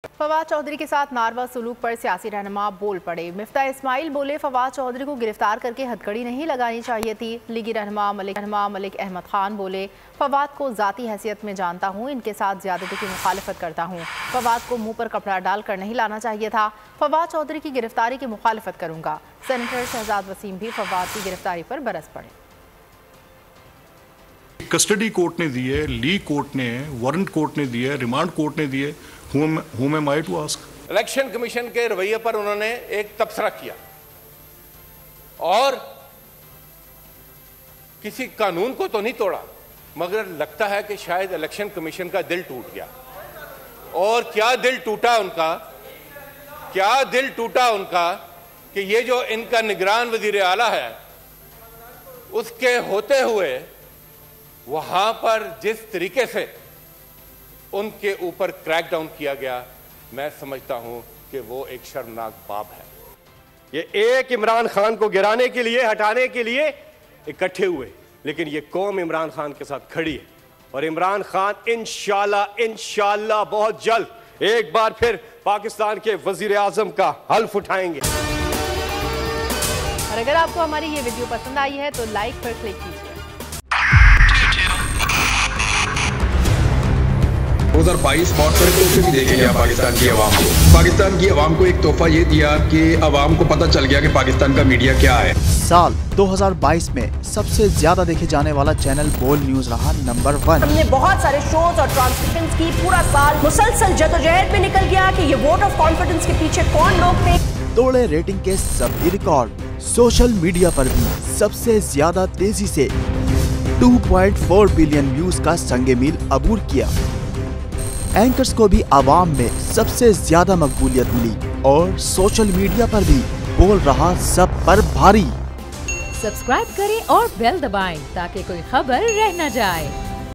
फवाद चौधरी के साथ नारवा सलूक पर सियासी रहनुमा बोल पड़े। मिफ्ता इस्माइल बोले, फवाद चौधरी को गिरफ्तार करके हथकड़ी नहीं लगानी चाहिए थी। लीगी रहनुमा मलिक अहमद खान बोले, फवाद को ज़ाती हैसियत में जानता हूँ, इनके साथ ज़्यादती की मुखालफत करता हूँ। फवाद को मुँह पर कपड़ा डालकर नहीं लाना चाहिए था। फवाद चौधरी की गिरफ्तारी की मुखालफत करूँगा। सेनेटर शहजाद वसीम भी फवाद की गिरफ्तारी पर बरस पड़े। कस्टडी कोर्ट ने दी है, ली कोर्ट ने, वारंट कोर्ट ने दी है, रिमांड कोर्ट ने दी है। Whom am I to ask? Election commission के रवैये पर उन्होंने एक तबसरा किया और किसी कानून को तो नहीं तोड़ा, मगर लगता है कि शायद इलेक्शन कमीशन का दिल टूट गया। और क्या दिल टूटा उनका कि ये जो इनका निगरान वजीर आला है, उसके होते हुए वहां पर जिस तरीके से उनके ऊपर क्रैकडाउन किया गया, मैं समझता हूं कि वो एक शर्मनाक बात है। ये एक इमरान खान को गिराने के लिए, हटाने के लिए इकट्ठे हुए, लेकिन ये कौम इमरान खान के साथ खड़ी है और इमरान खान इंशाल्लाह बहुत जल्द एक बार फिर पाकिस्तान के वजीर आजम का हल्फ उठाएंगे। और अगर आपको हमारी ये वीडियो पसंद आई है तो लाइक पर क्लिक कीजिए। 2022 बहुत सारे तोहफे भी देखे गया पाकिस्तान की अवाम को एक तोहफा ये दिया कि अवाम को पता चल गया कि पाकिस्तान का मीडिया क्या है। साल 2022 में सबसे ज्यादा देखे जाने वाला चैनल बोल न्यूज रहा नंबर 1। हमने बहुत सारे शोज और ट्रांसमिशंस की, पूरा साल मुसलसल जदोजहद में निकल गया कि ये वोट ऑफ कॉन्फिडेंस के पीछे कौन लोग थे। तोड़े रेटिंग के सभी रिकॉर्ड। सोशल मीडिया पर भी सबसे ज्यादा तेजी से 2.4 बिलियन व्यूज का संगे मील अबूर किया। एंकर्स को भी आवाम में सबसे ज्यादा मकबूलियत मिली और सोशल मीडिया पर भी बोल रहा सब पर भारी। सब्सक्राइब करें और बेल दबाएं ताकि कोई खबर रह न जाए।